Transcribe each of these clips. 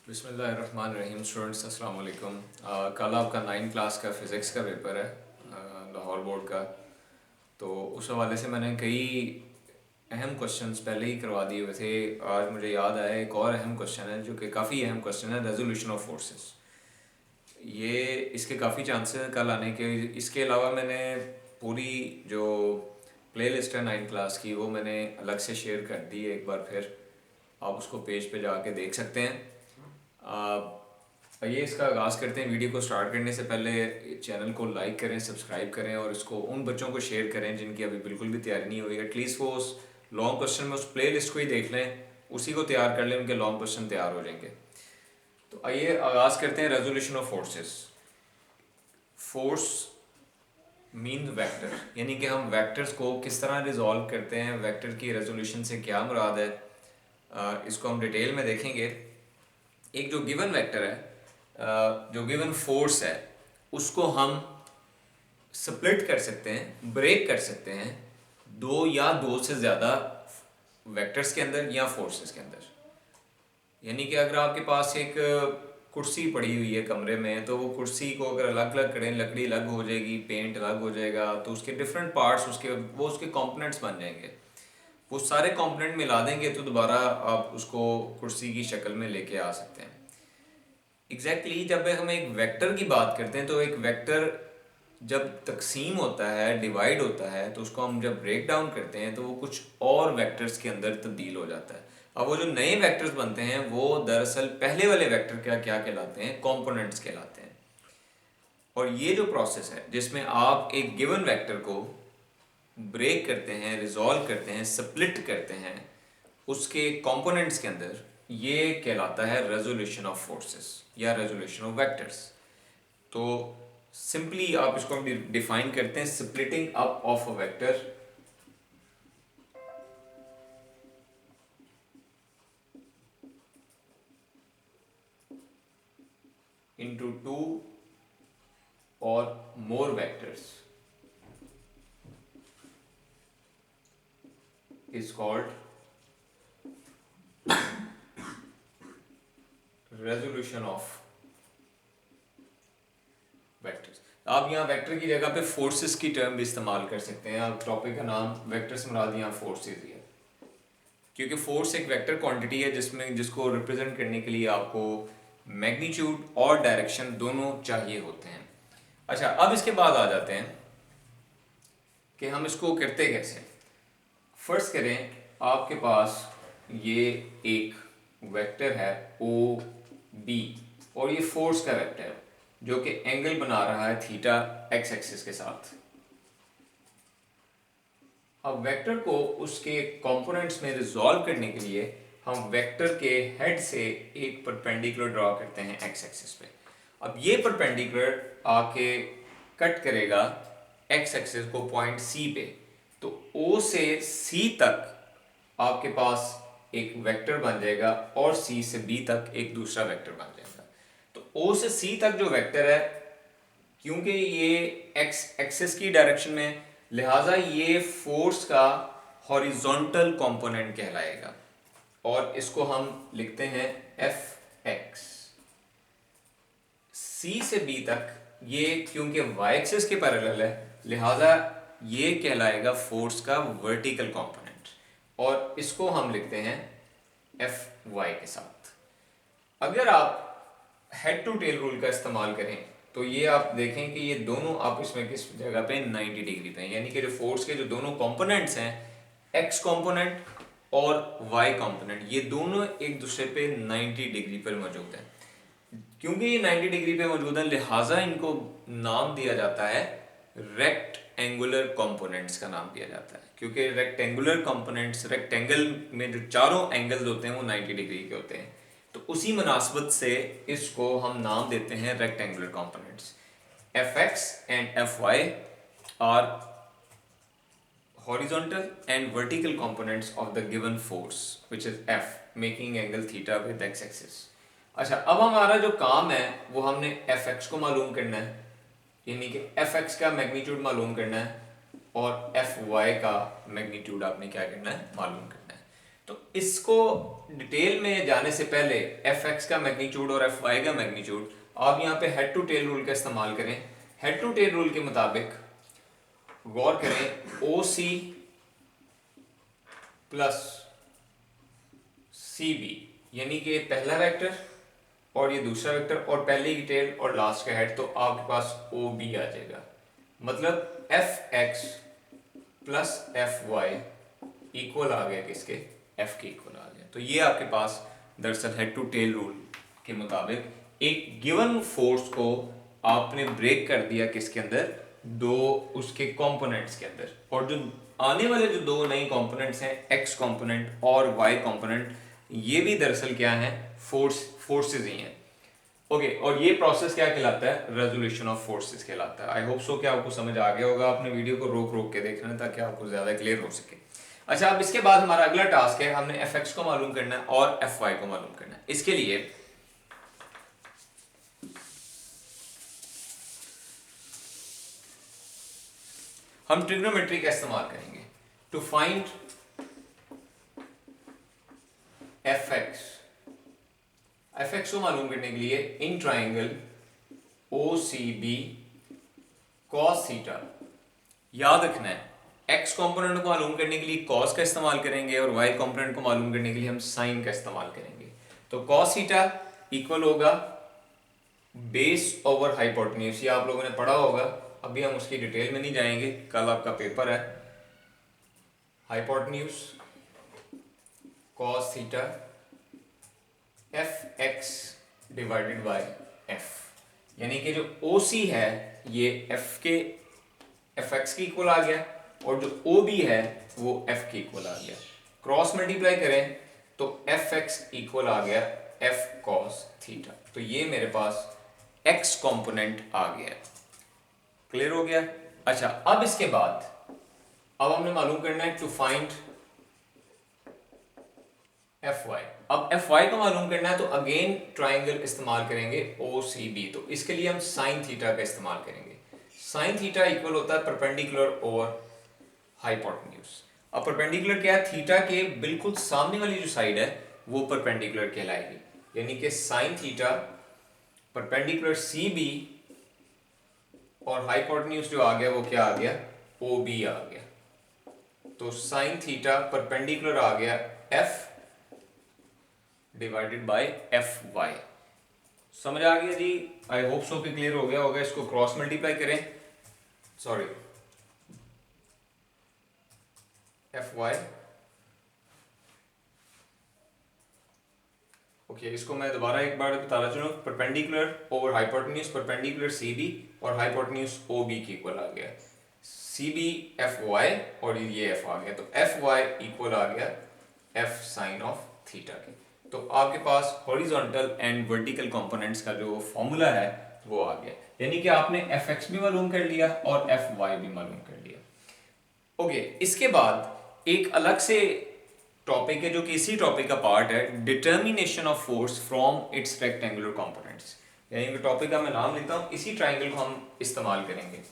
बिस्मिल्लाहिर्रहमानिर्रहीम। स्टूडेंट्स अस्सलाम वालेकुम। कल आपका 9 क्लास का फ़िज़िक्स का पेपर है, लाहौर बोर्ड का। तो उस हवाले से मैंने कई अहम क्वेश्चंस पहले ही करवा दिए हुए थे। आज मुझे याद आया एक और अहम क्वेश्चन है जो कि काफ़ी अहम क्वेश्चन है, रेजोल्यूशन ऑफ फोर्सेस। ये इसके काफ़ी चांसेस हैं कल आने के। इसके अलावा मैंने पूरी जो प्ले लिस्ट है 9 क्लास की वो मैंने अलग से शेयर कर दी है। एक बार फिर आप उसको पेज पे जाके देख सकते हैं। आइए इसका आगाज़ करते हैं। वीडियो को स्टार्ट करने से पहले चैनल को लाइक करें, सब्सक्राइब करें और इसको उन बच्चों को शेयर करें जिनकी अभी बिल्कुल भी तैयारी नहीं हुई। एटलीस्ट वो उस लॉन्ग क्वेश्चन में उस प्ले लिस्ट को ही देख लें, उसी को तैयार कर लें, उनके लॉन्ग क्वेश्चन तैयार हो जाएंगे। तो आइए आगाज़ करते हैं। Resolution of forces. Force mean vector, यानी कि हम वेक्टर्स को किस तरह रिजॉल्व करते हैं, वेक्टर की रेजोल्यूशन से क्या मुराद है, इसको हम डिटेल में देखेंगे। एक जो गिवन वेक्टर है, जो गिवन फोर्स है, उसको हम स्प्लिट कर सकते हैं, ब्रेक कर सकते हैं दो से ज़्यादा वेक्टर्स के अंदर या फोर्सेस के अंदर। यानी कि अगर आपके पास एक कुर्सी पड़ी हुई है कमरे में, तो वो कुर्सी को अगर अलग अलग करें, लकड़ी अलग हो जाएगी, पेंट अलग हो जाएगा, तो उसके डिफरेंट पार्ट्स उसके कंपोनेंट्स बन जाएंगे। वो सारे कंपोनेंट मिला देंगे तो दोबारा आप उसको कुर्सी की शक्ल में लेके आ सकते हैं। जब हम एक वेक्टर की बात करते हैं, तो एक वेक्टर जब तकसीम होता है, डिवाइड होता है, तो उसको हम जब ब्रेक डाउन करते हैं तो वो कुछ और वेक्टर्स के अंदर तब्दील हो जाता है। अब वो जो नए वेक्टर्स बनते हैं वो दरअसल पहले वाले वेक्टर क्या क्या कहलाते हैं, कंपोनेंट्स कहलाते हैं। और ये जो प्रोसेस है जिसमें आप एक गिवन वेक्टर को ब्रेक करते हैं, रिजॉल्व करते हैं, स्प्लिट करते हैं उसके कंपोनेंट्स के अंदर, ये कहलाता है रेजोल्यूशन ऑफ फोर्सेस या रेजोल्यूशन ऑफ वेक्टर्स। तो सिंपली आप इसको डिफाइन करते हैं, splitting up of a vector into two or more vectors is called resolution of vectors. आप यहाँ वेक्टर की जगह पे फोर्सेस की टर्म भी इस्तेमाल कर सकते हैं। आप टॉपिक का नाम वेक्टर से मुराद यहाँ फोर्सेस ही है, क्योंकि फोर्स एक वेक्टर क्वांटिटी है जिसको रिप्रेजेंट करने के लिए आपको मैग्नीट्यूड और डायरेक्शन दोनों चाहिए होते हैं। अच्छा, अब इसके बाद आ जाते हैं कि हम इसको करते कैसे। फर्स्ट करें, आपके पास ये एक वेक्टर है ओ बी और ये फोर्स का वेक्टर है जो कि एंगल बना रहा है थीटा एक्स एक्सिस के साथ। अब वेक्टर को उसके कंपोनेंट्स में रिजॉल्व करने के लिए हम वेक्टर के हेड से एक परपेंडिकुलर ड्रॉ करते हैं एक्स एक्सिस पे। अब ये परपेंडिकुलर आके कट करेगा एक्स एक्सिस को पॉइंट सी पे, तो ओ से सी तक आपके पास एक वेक्टर बन जाएगा और सी से बी तक एक दूसरा वेक्टर बन जाएगा। तो ओ से सी तक जो वेक्टर है, क्योंकि ये एक्स एक्सिस की डायरेक्शन में, लिहाजा ये फोर्स का हॉरिजॉन्टल कंपोनेंट कहलाएगा और इसको हम लिखते हैं एफ एक्स। सी से बी तक ये क्योंकि वाई एक्सिस के पैरेलल है, लिहाजा ये कहलाएगा फोर्स का वर्टिकल कंपोनेंट और इसको हम लिखते हैं एफ वाई के साथ। अगर आप हेड टू टेल रूल का इस्तेमाल करें तो ये आप देखें कि ये दोनों आपस में किस जगह पे 90 डिग्री पे हैं। यानी कि जो फोर्स के जो दोनों कंपोनेंट्स हैं, एक्स कंपोनेंट और वाई कंपोनेंट, ये दोनों एक दूसरे पे 90 डिग्री पर मौजूद हैं। क्योंकि ये 90 डिग्री पे मौजूद है, लिहाजा इनको नाम दिया जाता है रेक्ट एंगुलर कंपोनेंट्स का नाम दिया जाता है। क्योंकि रेक्टेंगुलर कंपोनेंट्स, रेक्टेंगल में जो चारों एंगल्स होते हैं वो 90 डिग्री के होते हैं, तो उसी मुनासबत से इसको हम नाम देते हैं rectangular components. F X and F Y are horizontal and vertical components of the given force which is F, making angle theta with x axis। अच्छा, अब हमारा जो काम है वो हमने एफ एक्स को मालूम करना है, यानी कि एफ एक्स का मैग्नीट्यूड मालूम करना है और एफ वाई का मैग्नीट्यूड आपने क्या करना है, मालूम करना है। तो इसको डिटेल में जाने से पहले एफ एक्स का मैग्नीट्यूड और एफ वाई का मैग्नीट्यूड आप यहाँ पे हेड टू टेल रूल का इस्तेमाल करें। हेड टू टेल रूल के मुताबिक गौर करें, ओ सी प्लस सी बी, यानी कि पहला वेक्टर और ये दूसरा वेक्टर और पहले की टेल और लास्ट का हेड, तो आपके पास ओ बी आ जाएगा। मतलब F X plus F Y equal आ गया किसके, एफ के इक्वल आ गया। तो ये आपके पास दरअसल हेड टू टेल रूल के मुताबिक एक गिवन फोर्स को आपने ब्रेक कर दिया किसके अंदर, दो उसके कंपोनेंट्स के अंदर। और जो आने वाले जो दो नए कंपोनेंट्स हैं, एक्स कंपोनेंट और वाई कंपोनेंट, ये भी दरअसल क्या है, फोर्सेस ही हैं। ओके, और ये प्रोसेस क्या कहलाता है, रेजोल्यूशन ऑफ फोर्सेस कहलाता है। आई होप सो कि आपको समझ आ गया होगा। आपने वीडियो को रोक रोक के देखना है ताकि आपको ज्यादा क्लियर हो सके। अच्छा, अब इसके बाद हमारा अगला टास्क है, हमने एफ एक्स को मालूम करना है और एफ वाई को मालूम करना है। इसके लिए हम ट्रिग्नोमेट्री का इस्तेमाल करेंगे to find F X. F X को मालूम करने के लिए in triangle O C B cos theta, याद रखना है एक्स कंपोनेंट को मालूम करने के लिए कॉस का इस्तेमाल करेंगे और वाई कंपोनेंट को मालूम करने के लिए हम साइन का इस्तेमाल करेंगे। तो कॉस थीटा इक्वल होगा बेस ओवर हाइपोटेन्यूज। ये आप लोगों ने पढ़ा होगा, अभी हम उसकी डिटेल में नहीं जाएंगे, कल आपका पेपर है। Hypotenuse cos theta F x divided by F, यानी कि जो ओ सी है ये एफ के एफ एक्स के इक्वल आ गया और जो ओ बी है वो एफ के इक्वल आ गया। क्रॉस मल्टीप्लाई करें तो एफ एक्स इक्वल आ गया एफ कॉस थीटा। तो ये मेरे पास एक्स कंपोनेंट आ गया। क्लियर हो गया। अच्छा, अब इसके बाद अब हमने मालूम करना है टू फाइंड एफ वाई। अब एफ वाई को मालूम करना है तो अगेन ट्राइंगल इस्तेमाल करेंगे ओ सी बी। तो इसके लिए हम साइन थीटा का इस्तेमाल करेंगे। साइन थीटा इक्वल होता है परपेंडिकुलर ओवर हाइपोटेन्यूज। अब परपेंडिकुलर क्या है, थीटा के बिल्कुल सामने वाली जो साइड है वो परपेंडिकुलर कहलाएगी, यानी कि sine theta perpendicular C B और हाइपोटेन्यूज जो आ गया वो क्या आ गया, ओ बी आ गया। तो साइन थीटा परपेंडिकुलर आ गया F divided by F Y. समझ आ गया जी? आई होप सो कि क्लियर हो गया होगा। इसको क्रॉस मल्टीप्लाई करें, सॉरी एफ वाई। ओके, इसको मैं दोबारा एक बार बताना चलूँ। Perpendicular over hypotenuse, perpendicular C B और हाइपोटेन्यूज ओ बी के इक्वल आ गया। सी बी एफ वाई और ये एफ आ गया, तो एफ वाई इक्वल आ गया एफ साइन ऑफ थीटा के। तो आपके पास हॉरिजॉन्टल एंड वर्टिकल कंपोनेंट्स का जो फॉर्मूला है वो आ गया, यानी कि आपने एफ एक्स भी मालूम कर लिया और एफ वाई भी मालूम कर लिया। ओके, इसके बाद एक अलग से टॉपिक है जो कि इसी टॉपिक का पार्ट है, determination of force from its rectangular components. यानी कि टॉपिक का मैं नाम लेता हूं, इसी ट्राइंगल को हम इस्तेमाल करेंगे।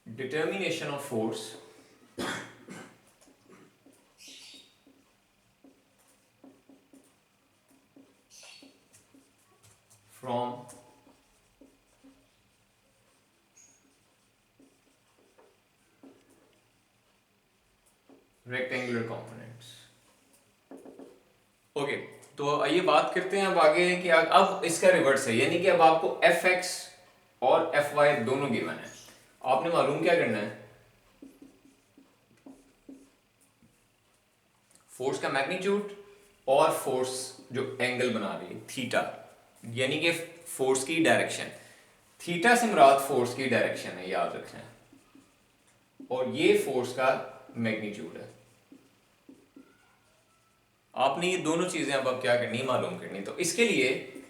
Determination of force from rectangular components. Okay, तो आइए बात करते हैं अब आगे कि अब इसका रिवर्स है, यानी कि अब आपको एफ एक्स और एफ वाई दोनों गिवन है। आपने मालूम क्या करना है, फोर्स का मैग्नीट्यूड और फोर्स जो एंगल बना रही है थीटा, यानी कि फोर्स की डायरेक्शन। थीटा से मुराद फोर्स की डायरेक्शन है, याद रखना है, और ये फोर्स का मैग्नीट्यूड है। आपने ये दोनों चीजें अब क्या करनी, मालूम करनी। तो इसके लिए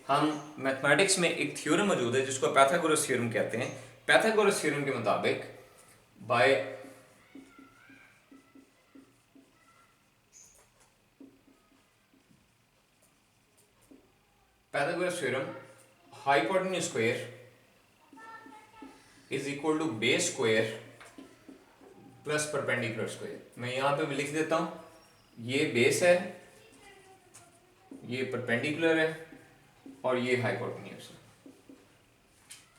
हम मैथमेटिक्स में एक थ्योरम मौजूद है जिसको पाइथागोरस थ्योरम कहते हैं। पाइथागोरस थ्योरम के मुताबिक by Pythagoras theorem, hypotenuse square is equal to base square plus perpendicular square. मैं यहाँ पे भी लिख देता हूँ, ये बेस है, ये परपेंडिकुलर है और ये हाइपोटेन्यूज है।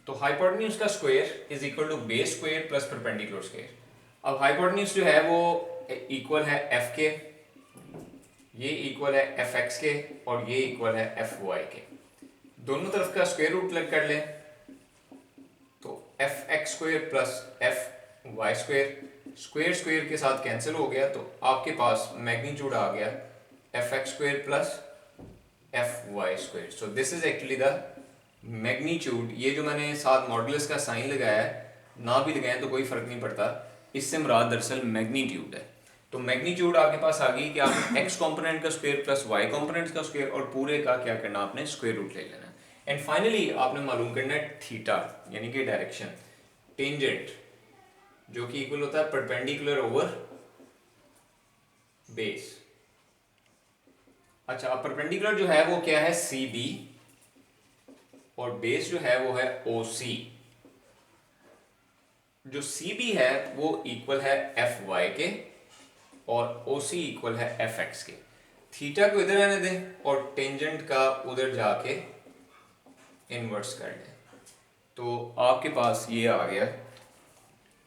तो हाइपोटेन्यूज का square is equal to base square plus perpendicular square. अब हाइपोटेन्यूज जो है वो इक्वल है एफ के, ये इक्वल है एफ एक्स के और ये इक्वल है एफ वाई के। दोनों तरफ का स्क्वायर रूट लग कर लें तो F X square plus F Y square, square square के साथ कैंसिल हो गया तो आपके पास मैग्नीट्यूड आ गया F X square plus F Y square. So this is actually the magnitude. ये जो मैंने साथ मॉडुलस का साइन लगाया है, ना भी लगाएं तो कोई फर्क नहीं पड़ता, इससे मुराद दरअसल मैग्नीट्यूड है। तो मैग्नीट्यूड आपके पास आ गई कि आपने एक्स कंपोनेंट का स्क्वायर प्लस वाई कंपोनेंट का स्क्वायर और पूरे का क्या करना, आपने स्क्वायर रूट ले लेना। एंड फाइनली आपने मालूम करना है थीटा यानी कि डायरेक्शन, टेंजेंट जो कि इक्वल होता है परपेंडिकुलर ओवर बेस। अच्छा, अब परपेंडिकुलर जो है वो क्या है, सी बी, और बेस जो है वो है ओ सी। जो सी बी है वो इक्वल है एफ वाई के और ओ सी इक्वल है एफ एक्स के। थीटा को इधर रहने दें और टेंजेंट का उधर जाके इनवर्स कर दें तो आपके पास ये आ गया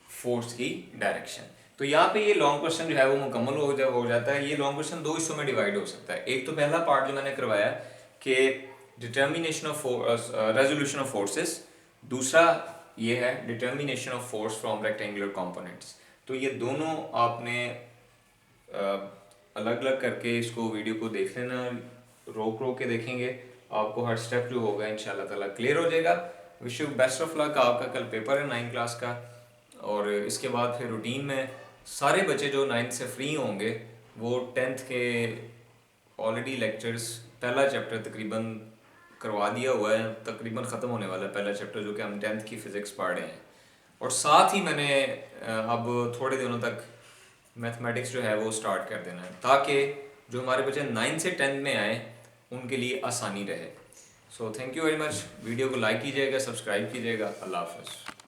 फोर्स की डायरेक्शन। तो यहाँ पे ये लॉन्ग क्वेश्चन जो है वो मुकम्मल हो जाता है। ये लॉन्ग क्वेश्चन दो हिस्सों में डिवाइड हो सकता है। एक तो पहला पार्ट जो मैंने करवाया कि determination of resolution of forces, दूसरा ये है determination of force from rectangular components. तो ये दोनों आपने अलग अलग करके इसको वीडियो को देख लेना, रोक रोक के देखेंगे, आपको हर स्टेप जो होगा इंशाल्लाह ताला क्लियर हो जाएगा। Wish you best of luck. आपका कल पेपर है 9th क्लास का और इसके बाद फिर रूटीन में सारे बच्चे जो 9th से फ्री होंगे वो 10th के ऑलरेडी लेक्चर्स, पहला चैप्टर तकरीबन करवा दिया हुआ है, तकरीबन ख़त्म होने वाला है पहला चैप्टर जो कि हम 10th की फ़िज़िक्स पढ़ रहे हैं। और साथ ही मैंने अब थोड़े दिनों तक मैथमेटिक्स जो है वो स्टार्ट कर देना है ताकि जो हमारे बच्चे 9th से 10th में आए उनके लिए आसानी रहे। So thank you very much. Video को लाइक कीजिएगा, सब्सक्राइब कीजिएगा। अल्लाह हाफ़िज़।